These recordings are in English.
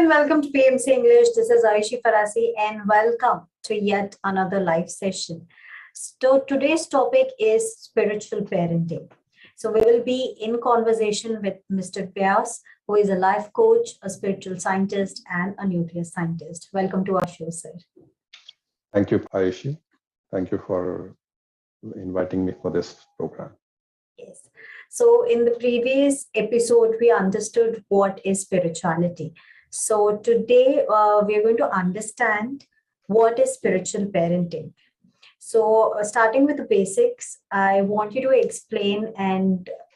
and welcome to PMC English. This is Aishi Farasi and welcome to yet another live session. So today's topic is spiritual parenting. So we will be in conversation with Mr. Vyas, who is a life coach, a spiritual scientist, and a nuclear scientist. Welcome to our show, sir. Thank you, Aishi. Thank you for inviting me for this program. Yes. So in the previous episode, we understood what is spirituality. So today we are going to understand what is spiritual parenting. So starting with the basics, I want you to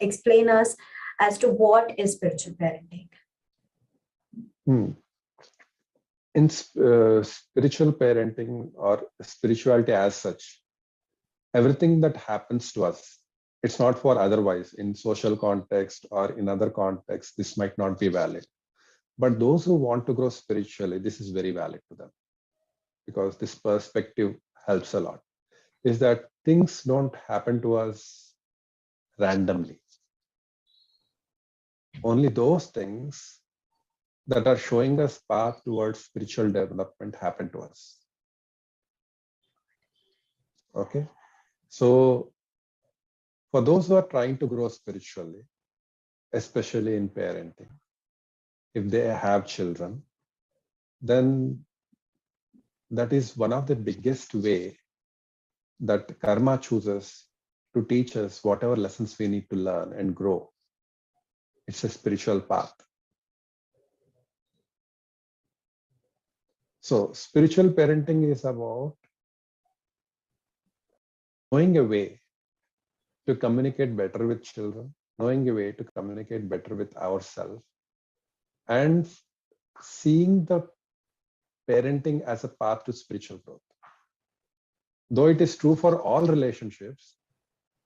explain us as to what is spiritual parenting. In spiritual parenting or spirituality as such, everything that happens to us, it's not for otherwise. In social context or in other contexts, this might not be valid. But those who want to grow spiritually, this is very valid to them, because this perspective helps a lot. Is that things don't happen to us randomly. Only those things that are showing us path towards spiritual development happen to us. Okay. So for those who are trying to grow spiritually, especially in parenting, if they have children, then that is one of the biggest way that karma chooses to teach us whatever lessons we need to learn and grow. It's a spiritual path. So spiritual parenting is about knowing a way to communicate better with children, knowing a way to communicate better with ourselves, and seeing the parenting as a path to spiritual growth. Though it is true for all relationships,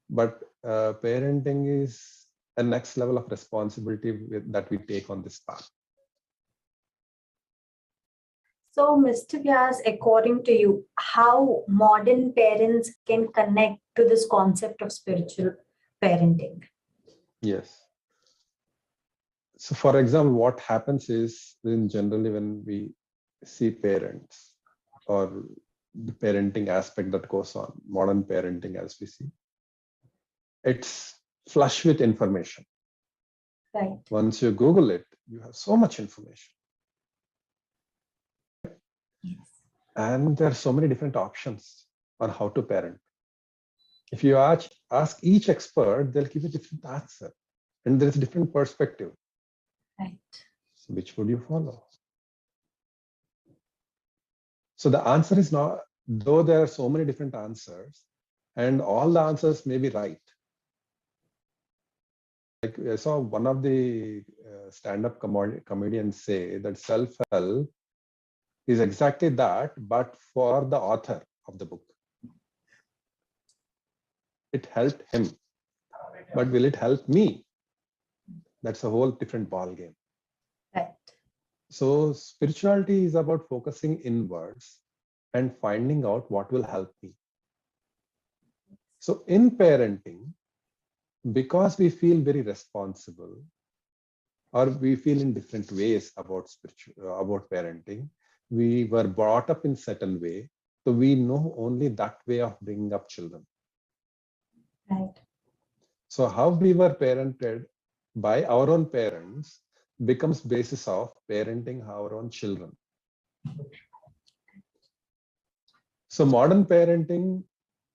but parenting is a next level of responsibility that we take on this path. So, Mr. Vyas, according to you, how modern parents can connect to this concept of spiritual parenting? Yes. So, for example, what happens is, generally when we see parents or the parenting aspect that goes on, modern parenting as we see, it's flush with information. Right. Once you Google it, you have so much information. Yes. And there are so many different options on how to parent. If you ask each expert, they'll give a different answer. And there's a different perspective. Right. So which would you follow? So the answer is not, though there are so many different answers, and all the answers may be right. Like I saw one of the stand-up comedians say that self-help is exactly that, but for the author of the book. It helped him, but will it help me? That's a whole different ball game. Right. So spirituality is about focusing inwards and finding out what will help me. So in parenting, because we feel very responsible, or we feel in different ways about parenting, we were brought up in certain way, so we know only that way of bringing up children. Right. So how we were parented by our own parents becomes basis of parenting our own children. So modern parenting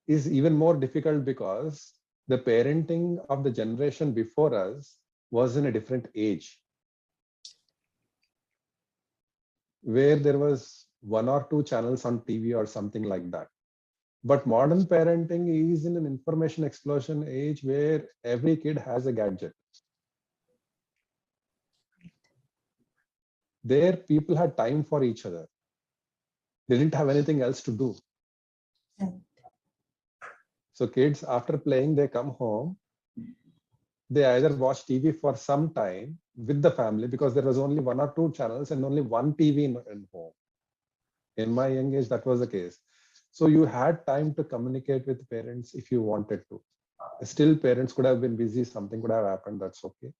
is even more difficult because the parenting of the generation before us was in a different age, where there was 1 or 2 channels on TV or something like that. But modern parenting is in an information explosion age where every kid has a gadget. There, people had time for each other. They didn't have anything else to do. So kids, after playing, they come home. They either watch TV for some time with the family, because there was only 1 or 2 channels and only one TV in home. In my young age, that was the case. So you had time to communicate with parents if you wanted to. Still, parents could have been busy, something could have happened, that's okay.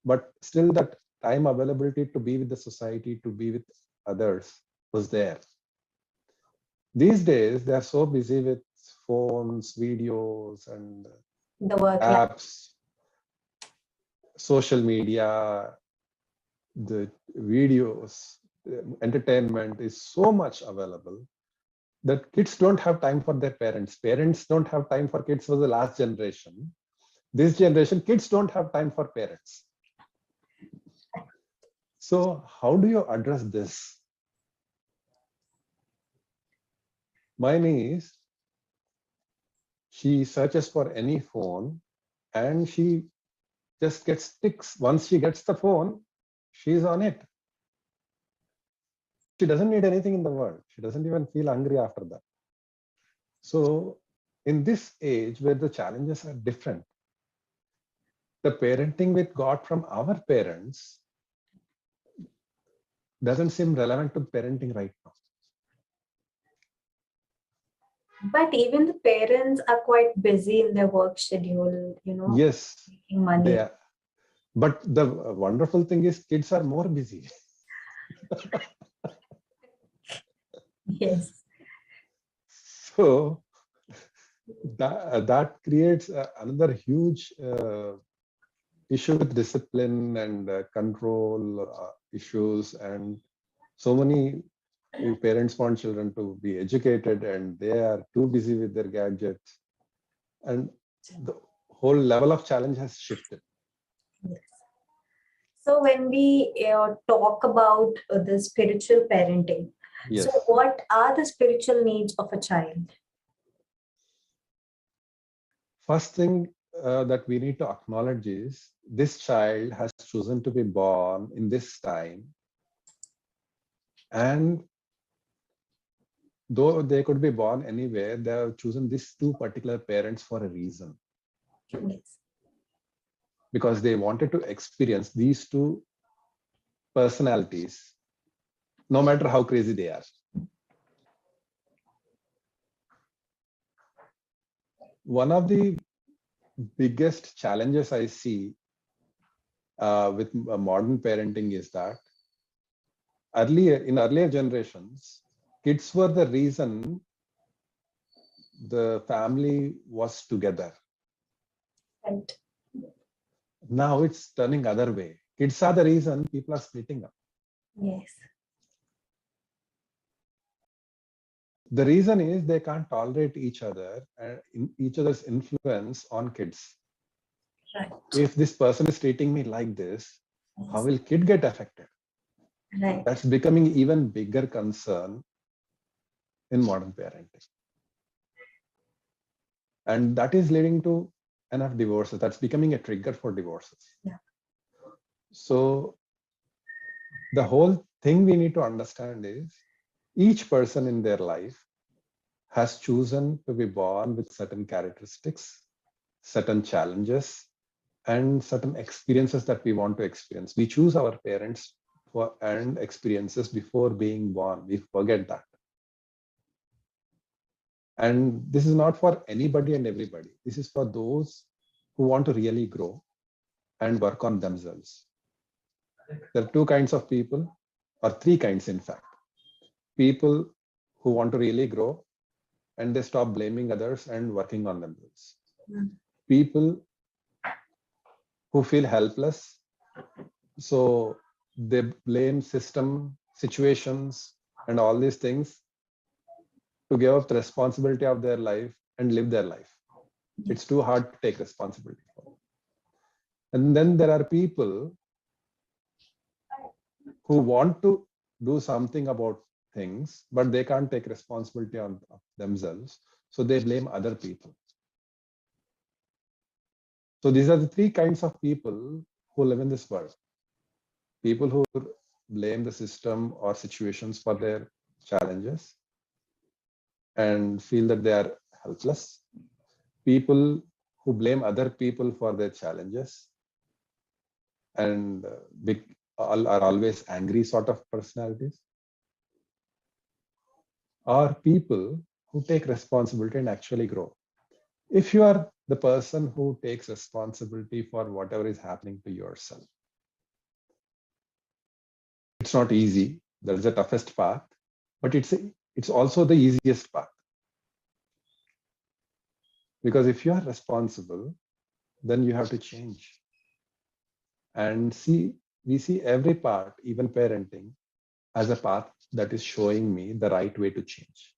But still, that time availability to be with the society, to be with others was there. These days, they are so busy with phones, videos, and The work apps, social media, the videos, entertainment is so much available that kids don't have time for their parents. Parents don't have time for kids for the last generation. This generation, kids don't have time for parents. So how do you address this? My niece, she searches for any phone and she just gets ticks. Once she gets the phone, she's on it. She doesn't need anything in the world. She doesn't even feel hungry after that. So in this age where the challenges are different, the parenting we got from our parents doesn't seem relevant to parenting right now. But even the parents are quite busy in their work schedule, Yes, making money. they are. But the wonderful thing is kids are more busy. Yes. So that creates another huge issue with discipline and control issues, and so many parents want children to be educated and they are too busy with their gadgets, and the whole level of challenge has shifted. Yes. So when we talk about the spiritual parenting, Yes. so what are the spiritual needs of a child? First thing that we need to acknowledge is this child has chosen to be born in this time, and though they could be born anywhere, they have chosen these two particular parents for a reason. Yes. Because they wanted to experience these two personalities, no matter how crazy they are. One of the biggest challenges I see with modern parenting is that in earlier generations, kids were the reason the family was together. Right. Now it's turning other way. Kids are the reason people are splitting up. Yes. The reason is they can't tolerate each other and each other's influence on kids. Right. If this person is treating me like this, how will kid get affected? Right. That's becoming even bigger concern in modern parenting. And that is leading to enough divorces. That's becoming a trigger for divorces. Yeah. So the whole thing we need to understand is each person in their life has chosen to be born with certain characteristics, certain challenges, and certain experiences that we want to experience. We choose our parents and experiences before being born. We forget that. And this is not for anybody and everybody. This is for those who want to really grow and work on themselves. There are two kinds of people, or three kinds, in fact. People who want to really grow and they stop blaming others and working on themselves. People who feel helpless, so they blame system, situations, and all these things to give up the responsibility of their life and live their life. It's too hard to take responsibility for it. And then there are people who want to do something about things, but they can't take responsibility on themselves. So they blame other people. So these are the three kinds of people who live in this world. People who blame the system or situations for their challenges and feel that they are helpless. People who blame other people for their challenges and are always angry sort of personalities. Or people who take responsibility and actually grow. If you are the person who takes responsibility for whatever is happening to yourself, It's not easy. That is the toughest path, but it's also the easiest path. Because if you are responsible, then you have to change. And we see every part, even parenting, as a path that is showing me the right way to change.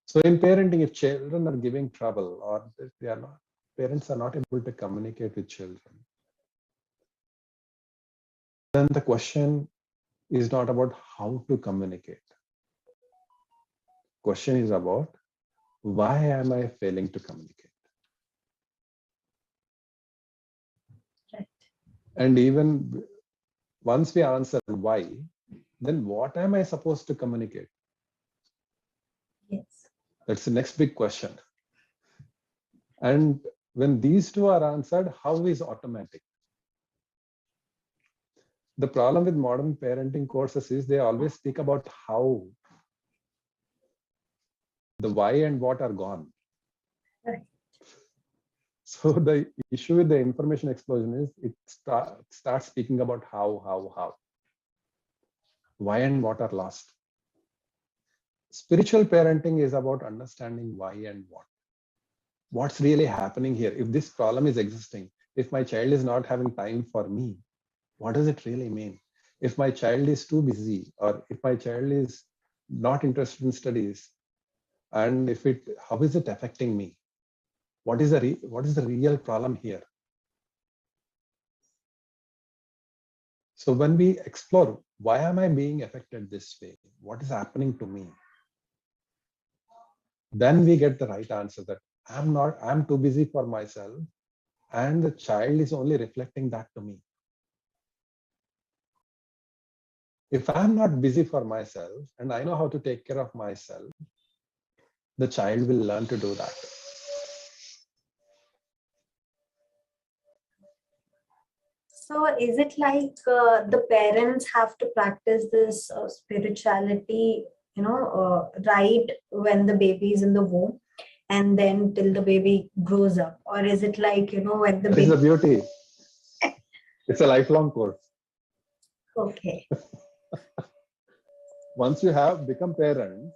So in parenting, if children are giving trouble or they are not, parents are not able to communicate with children, then the question is not about how to communicate. Question is about why am I failing to communicate? Right. And even once we answer why, then what am I supposed to communicate? Yes. That's the next big question. And when these two are answered, how is automatic? The problem with modern parenting courses is they always speak about how. The why and what are gone. Right. So the issue with the information explosion is it starts speaking about how. Why and what are lost. Spiritual parenting is about understanding why and what. What's really happening here? If this problem is existing, if my child is not having time for me, what does it really mean? If my child is too busy, or if my child is not interested in studies, and how is it affecting me? What is the real problem here? So when we explore, why am I being affected this way? What is happening to me? Then we get the right answer that I'm too busy for myself, and the child is only reflecting that to me. If I'm not busy for myself and I know how to take care of myself, the child will learn to do that. So is it like the parents have to practice this spirituality, right when the baby is in the womb and then till the baby grows up? Or is it like, when the That is baby... the beauty. It's a lifelong course. Okay. Once you have become parents,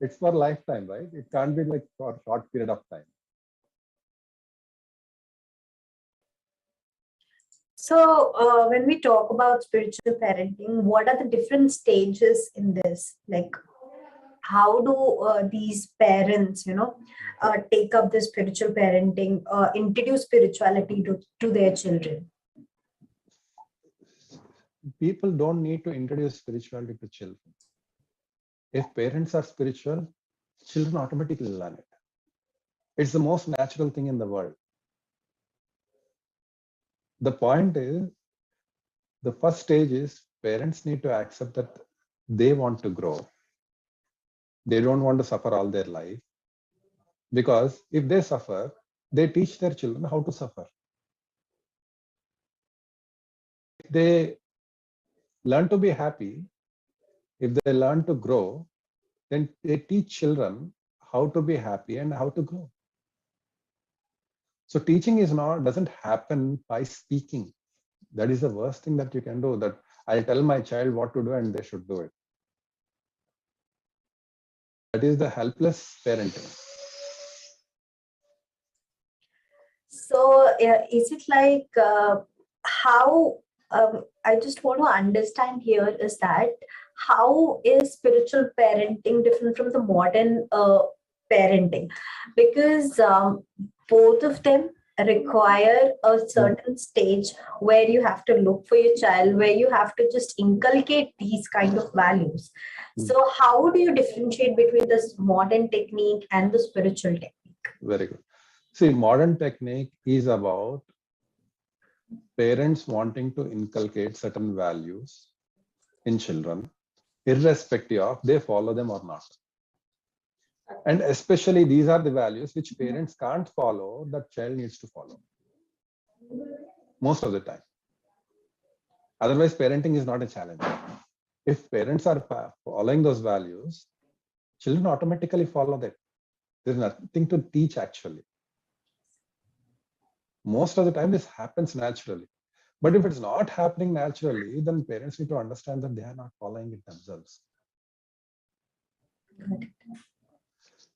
it's for lifetime, right? It can't be like for a short period of time. So when we talk about spiritual parenting, what are the different stages in this? Like, how do these parents, take up the spiritual parenting, introduce spirituality to their children? People don't need to introduce spirituality to children. If parents are spiritual, children automatically learn it. It's the most natural thing in the world. The point is, the first stage is parents need to accept that they want to grow. They don't want to suffer all their life. Because if they suffer, they teach their children how to suffer. If they learn to be happy, if they learn to grow, then they teach children how to be happy and how to grow. So teaching doesn't happen by speaking. That is the worst thing that you can do, that I'll tell my child what to do and they should do it. That is the helpless parenting. So is it like how I just want to understand here is that how is spiritual parenting different from the modern parenting? Because both of them require a certain stage where you have to look for your child, where you have to just inculcate these kind of values. So how do you differentiate between this modern technique and the spiritual technique? Very good. See, modern technique is about parents wanting to inculcate certain values in children, irrespective of they follow them or not. And especially these are the values which parents can't follow, that child needs to follow. Most of the time. Otherwise, parenting is not a challenge. If parents are following those values, children automatically follow that. There's nothing to teach actually. Most of the time, this happens naturally. But if it's not happening naturally, then parents need to understand that they are not following it themselves.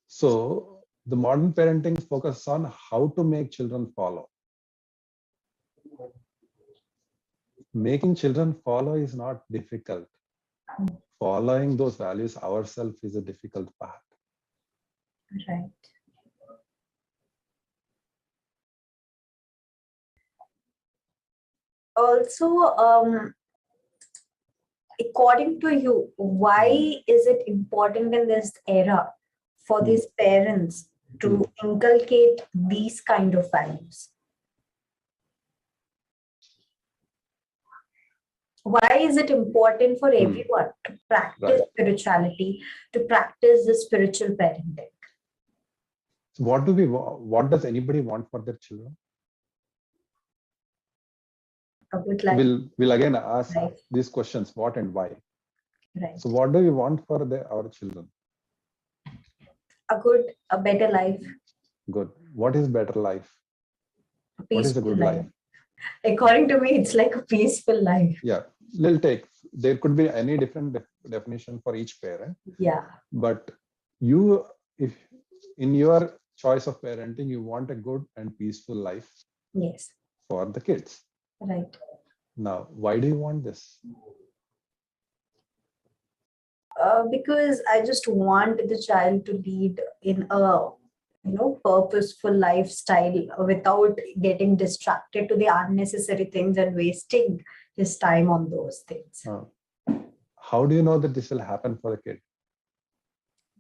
So the modern parenting focuses on how to make children follow. Making children follow is not difficult. Following those values ourselves is a difficult part. Right. Also, according to you, why is it important in this era for these parents to inculcate these kind of values? Why is it important for everyone to practice spirituality, to practice the spiritual parenting? So what does anybody want for their children? We'll again ask these questions, what and why. Right. So what do we want for our children? A better life. Good. What is better life? What is a good life? According to me, it's like a peaceful life. Yeah. There could be any different definition for each parent. Yeah. But if in your choice of parenting, you want a good and peaceful life. Yes. For the kids. Right. Now, why do you want this? Because I just want the child to lead in a purposeful lifestyle without getting distracted to the unnecessary things and wasting his time on those things. How do you know that this will happen for the kid?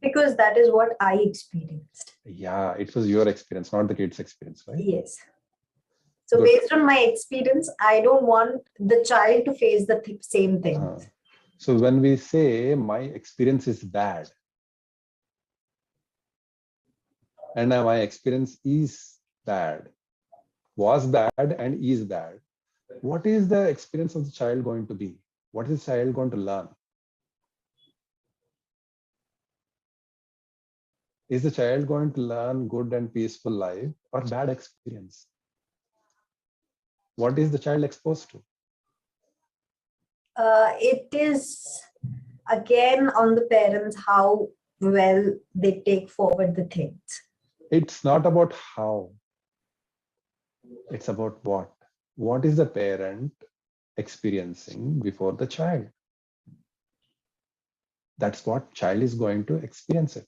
Because that is what I experienced. Yeah, it was your experience, not the kid's experience, right? Yes. So based on my experience, I don't want the child to face the same thing. So when we say my experience is bad, and my experience is bad, was bad and is bad, what is the experience of the child going to be? What is the child going to learn? Is the child going to learn good and peaceful life or bad experience? What is the child exposed to? It is again on the parents how well they take forward the things. It's not about how. It's about what. What is the parent experiencing before the child? That's what child is going to experience it.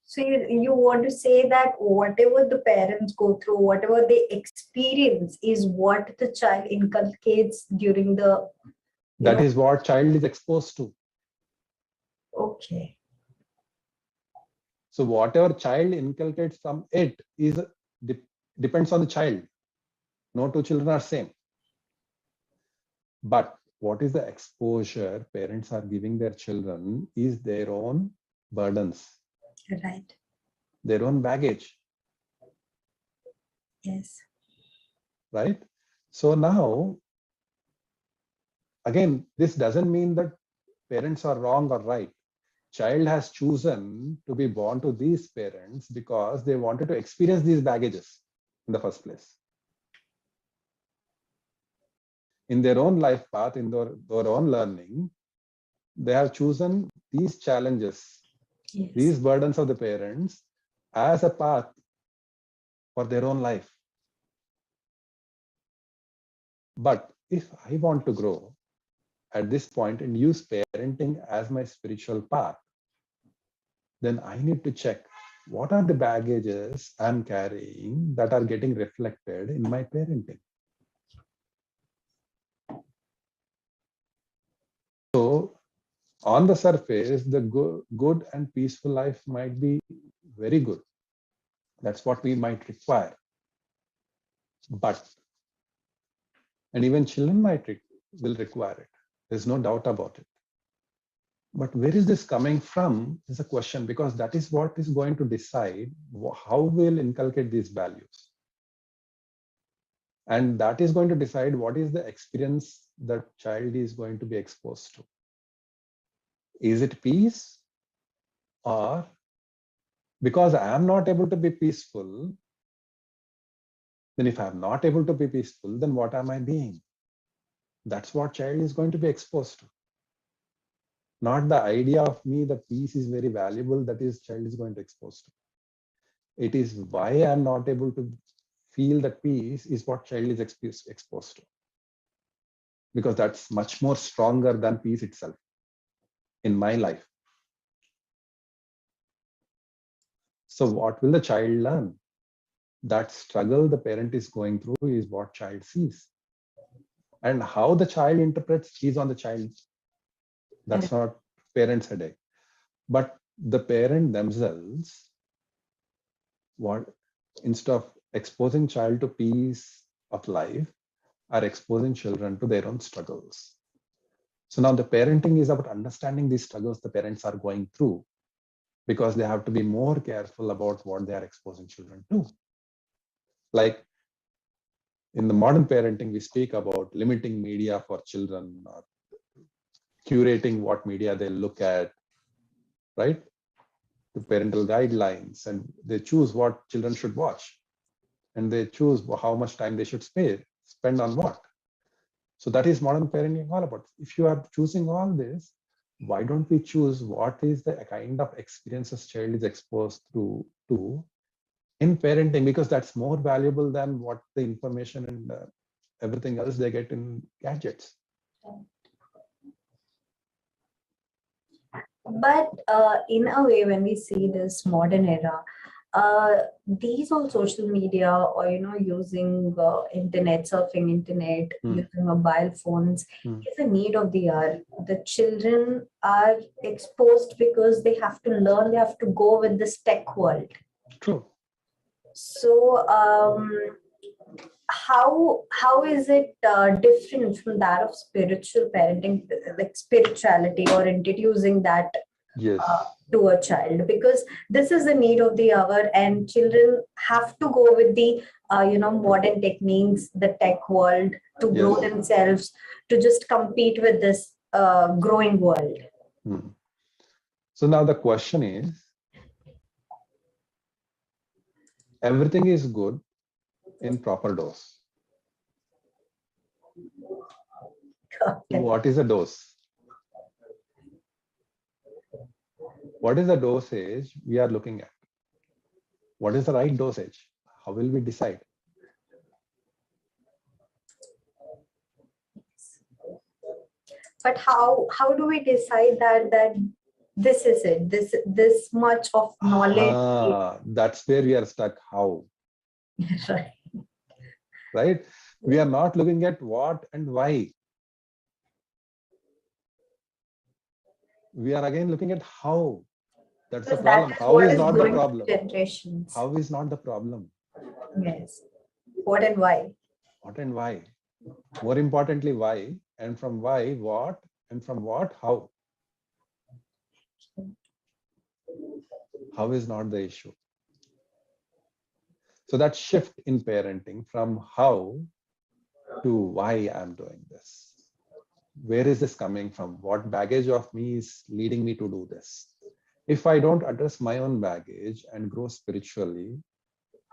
So you want to say that whatever the parents go through, whatever they experience is what the child inculcates during the... That is what child is exposed to. Okay. So whatever child inculcates from it is depends on the child. No two children are same. But what is the exposure parents are giving their children is their own burdens. Right. Their own baggage. Yes. Right? So now, again, this doesn't mean that parents are wrong or right. Child has chosen to be born to these parents because they wanted to experience these baggages in the first place. In their own life path, in their own learning, they have chosen these challenges, these burdens of the parents as a path for their own life. But if I want to grow at this point and use parenting as my spiritual path, then I need to check what are the baggages I'm carrying that are getting reflected in my parenting. So on the surface, the good and peaceful life might be very good. That's what we might require. And even children will require it. There's no doubt about it. But where is this coming from is a question, because that is what is going to decide how we'll inculcate these values. And that is going to decide what is the experience that child is going to be exposed to. Is it peace? Or because I am not able to be peaceful, Then if I'm not able to be peaceful, then what am I being? That's what child is going to be exposed to. Not the idea of me that peace is very valuable, that is child is going to expose to. It is why I'm not able to feel that peace is what child is exposed to. Because that's much more stronger than peace itself in my life. So what will the child learn? That struggle the parent is going through is what child sees. And how the child interprets is on the child. That's not parent's headache. But the parent themselves, what instead of exposing child to peace of life, are exposing children to their own struggles. So now the parenting is about understanding these struggles the parents are going through, because they have to be more careful about what they are exposing children to. Like in the modern parenting, we speak about limiting media for children, or curating what media they look at, right? The parental guidelines, and they choose what children should watch, and they choose how much time they should spend on what. So that is modern parenting all about. If you are choosing all this, why don't we choose what is the kind of experiences child is exposed to in parenting? Because that's more valuable than what the information and everything else they get in gadgets. But in a way, when we see this modern era, these all social media, or using internet, surfing internet, using mobile phones, is a need of the hour. The children are exposed because they have to learn, they have to go with this tech world. True. So how is it different from that of spiritual parenting, like spirituality, or introducing that to a child? Because this is the need of the hour, and children have to go with the modern techniques, the tech world, to grow themselves, to just compete with this growing world. So now the question is, everything is good in proper dose. Okay. What is a dose? What is the dosage we are looking at? What is the right dosage? How will we decide? But how do we decide that this is it, this much of knowledge? That's where we are stuck. How? Right. Right? We are not looking at what and why. We are again looking at how. That's the problem. How is not the problem. How is not the problem. Yes. What and why? What and why? More importantly, why, and from why, what, and from what, how. How is not the issue. So that shift in parenting from how to why I'm doing this. Where is this coming from? What baggage of me is leading me to do this? If I don't address my own baggage and grow spiritually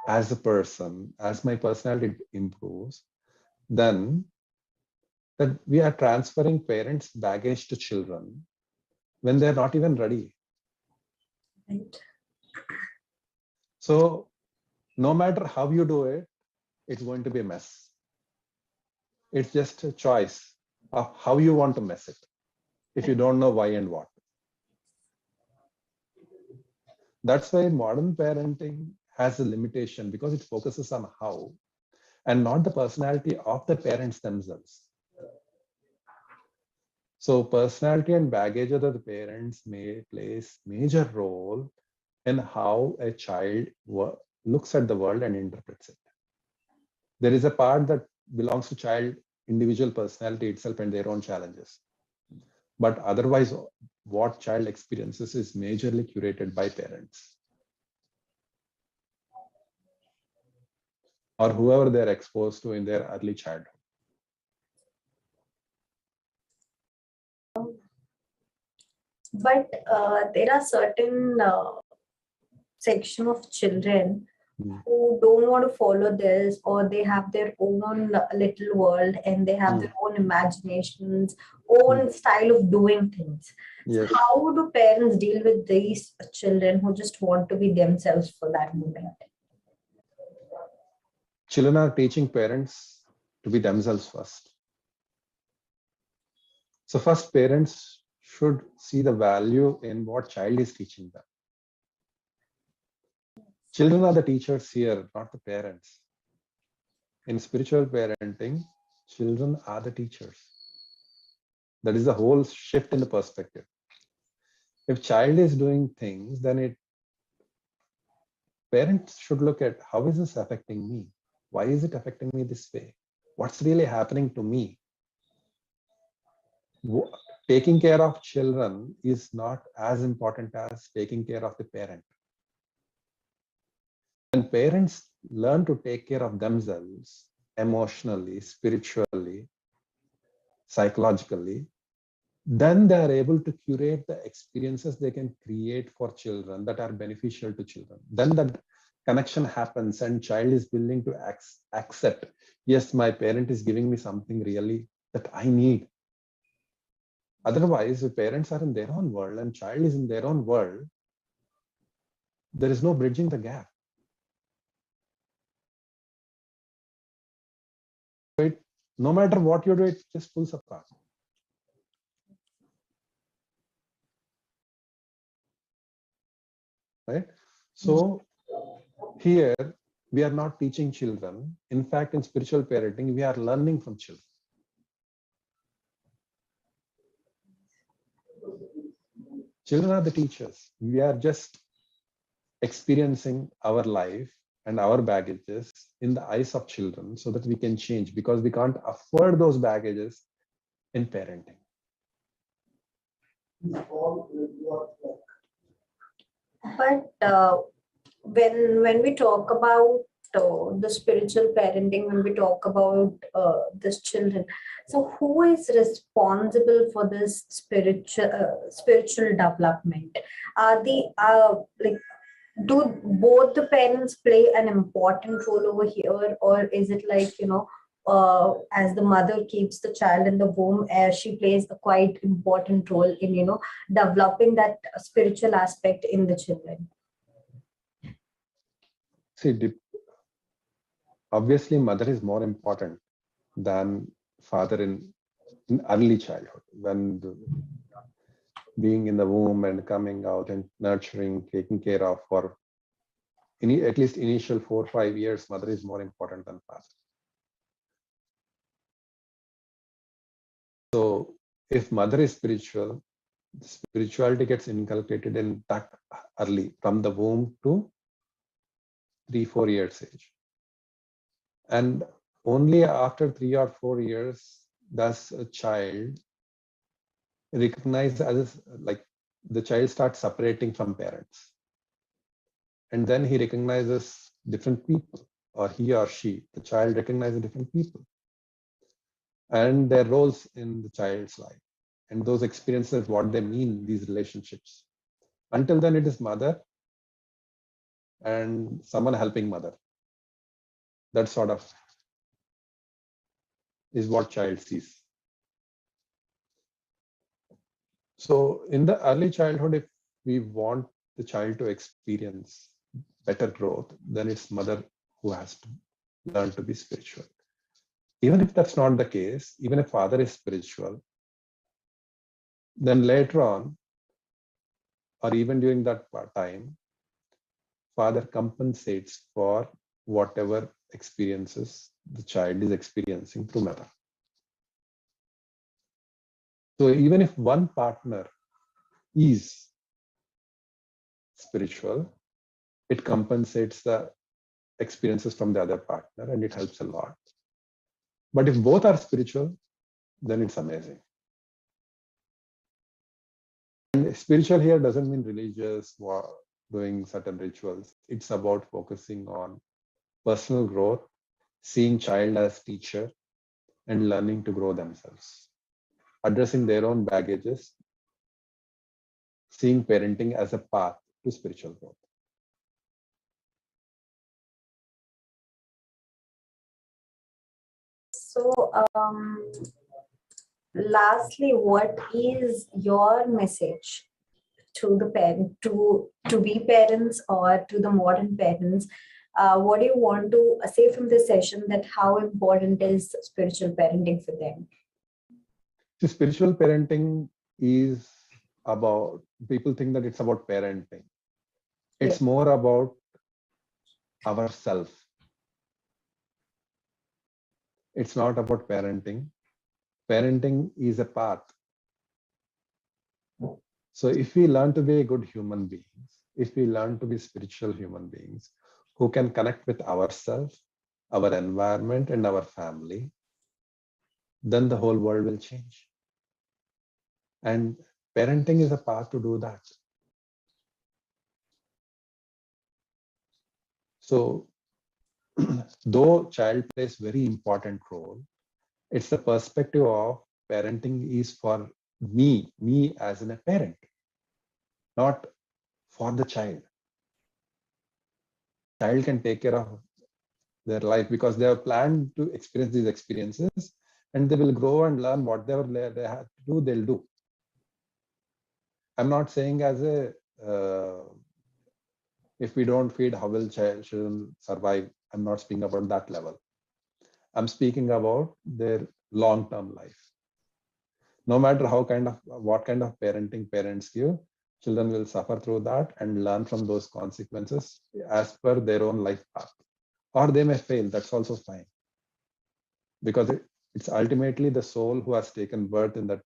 as a person, as my personality improves, then that we are transferring parents' baggage to children when they're not even ready. Right. So no matter how you do it, it's going to be a mess. It's just a choice of how you want to mess it, if you don't know why and what. That's why modern parenting has a limitation, because it focuses on how and not the personality of the parents themselves. So personality and baggage of the parents may plays major role in how a child looks at the world and interprets it. There is a part that belongs to child individual personality itself and their own challenges. But otherwise, what child experiences is majorly curated by parents, or whoever they're exposed to in their early childhood. But there are certain section of children who don't want to follow this, or they have their own little world and they have their own imaginations, own style of doing things. So Yes. how do parents deal with these children who just want to be themselves for that moment? Children are teaching parents to be themselves first. So first, parents should see the value in what child is teaching them. Children are the teachers here, not the parents. In spiritual parenting, children are the teachers. That is the whole shift in the perspective. If child is doing things, then parents should look at, how is this affecting me? Why is it affecting me this way? What's really happening to me? Taking care of children is not as important as taking care of the parent. When parents learn to take care of themselves emotionally, spiritually, psychologically, then they are able to curate the experiences they can create for children that are beneficial to children. Then that connection happens and child is willing to accept, yes, my parent is giving me something really that I need. Otherwise, if parents are in their own world and child is in their own world, there is no bridging the gap. No matter what you do, it just pulls apart. Right? So here, we are not teaching children. In fact, in spiritual parenting, we are learning from children. Children are the teachers. We are just experiencing our life and our baggages in the eyes of children so that we can change, because we can't afford those baggages in parenting. But when we talk about the spiritual parenting, when we talk about this children, so who is responsible for this spiritual development? Are the like, do both the parents play an important role over here, or is it like, as the mother keeps the child in the womb, she plays a quite important role in, developing that spiritual aspect in the children? See, obviously, mother is more important than father in early childhood, when being in the womb and coming out and nurturing, taking care of for at least initial 4 or 5 years, mother is more important than father. So if mother is spiritual, spirituality gets inculcated in that early, from the womb to 3 or 4 years age. And only after 3 or 4 years does a child recognize as, like, the child starts separating from parents. And then he recognizes different people, or he or she, the child recognizes different people and their roles in the child's life. And those experiences, what they mean, these relationships. Until then, it is mother and someone helping mother. That sort of is what child sees. So in the early childhood, if we want the child to experience better growth, then it's mother who has to learn to be spiritual. Even if that's not the case, even if father is spiritual, then later on, or even during that time, father compensates for whatever experiences the child is experiencing through mother. So even if one partner is spiritual, it compensates the experiences from the other partner, and it helps a lot. But if both are spiritual, then it's amazing. And spiritual here doesn't mean religious or doing certain rituals. It's about focusing on personal growth, seeing child as teacher, and learning to grow themselves, addressing their own baggages, seeing parenting as a path to spiritual growth. So, lastly, what is your message to the parent, to be parents or to the modern parents? What do you want to say from this session, that how important is spiritual parenting for them? So spiritual parenting is about, people think that it's about parenting. It's more about ourself. It's not about parenting. Parenting is a path. So if we learn to be good human beings, if we learn to be spiritual human beings who can connect with ourselves, our environment, and our family, then the whole world will change. And parenting is a path to do that. So though child plays very important role, it's the perspective of parenting is for me as a parent, not for the child. Child can take care of their life because they have planned to experience these experiences, and they will grow and learn whatever they have to do, they'll do. I'm not saying as a, if we don't feed, how will children survive? I'm not speaking about that level. I'm speaking about their long-term life. No matter what kind of parenting parents give, children will suffer through that and learn from those consequences as per their own life path. Or they may fail, that's also fine. Because it's ultimately the soul who has taken birth in that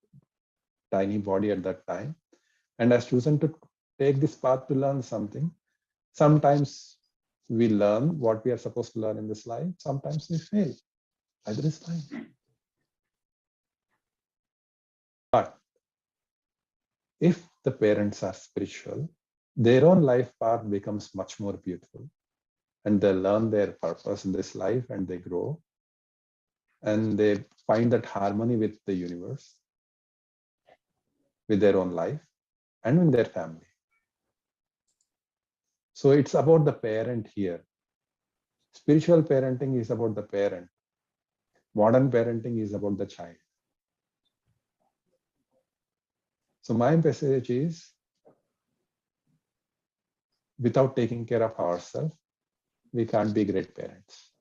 tiny body at that time and has chosen to take this path to learn something. Sometimes we learn what we are supposed to learn in this life. Sometimes we fail. Either is fine. But if the parents are spiritual, their own life path becomes much more beautiful, and they learn their purpose in this life and they grow and they find that harmony with the universe, with their own life and with their family. So it's about the parent here. Spiritual parenting is about the parent. Modern parenting is about the child. So my message is, without taking care of ourselves, we can't be great parents.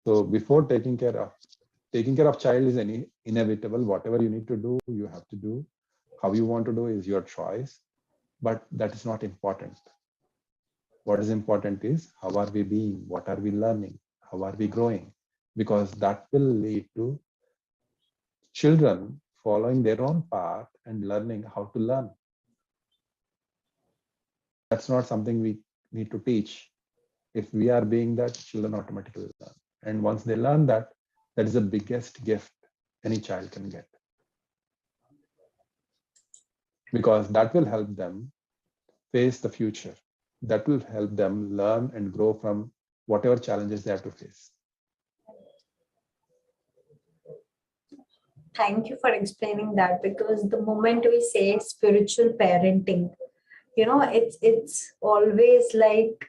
So before taking care of child is inevitable. Whatever you need to do, you have to do. How you want to do is your choice, but that is not important. What is important is how are we being, what are we learning, how are we growing, because that will lead to children following their own path and learning how to learn. That's not something we need to teach. If we are being that, children automatically learn. And once they learn that, that is the biggest gift any child can get. Because that will help them face the future. That will help them learn and grow from whatever challenges they have to face. Thank you for explaining that, because the moment we say spiritual parenting, it's always like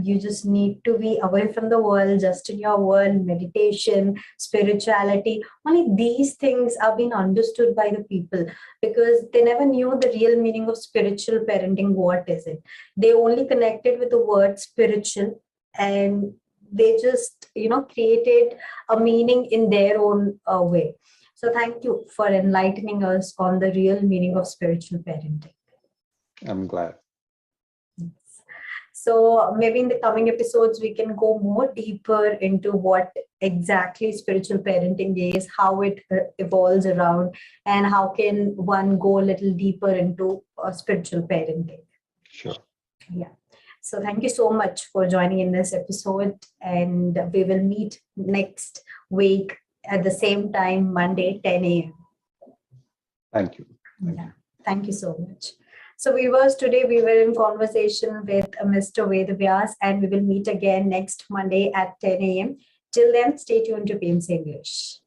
you just need to be away from the world, just in your world, meditation, spirituality. Only these things are being understood by the people, because they never knew the real meaning of spiritual parenting. What is it? They only connected with the word spiritual, and they just, created a meaning in their own way. So thank you for enlightening us on the real meaning of spiritual parenting. I'm glad. So maybe in the coming episodes, we can go more deeper into what exactly spiritual parenting is, how it evolves around, and how can one go a little deeper into spiritual parenting. Sure. Yeah. So thank you so much for joining in this episode, and we will meet next week at the same time, Monday, 10 a.m. Thank you. Thank you so much. So viewers, today we were in conversation with Mr. Veda Vyas, and we will meet again next Monday at 10 a.m. Till then, stay tuned to PMC English.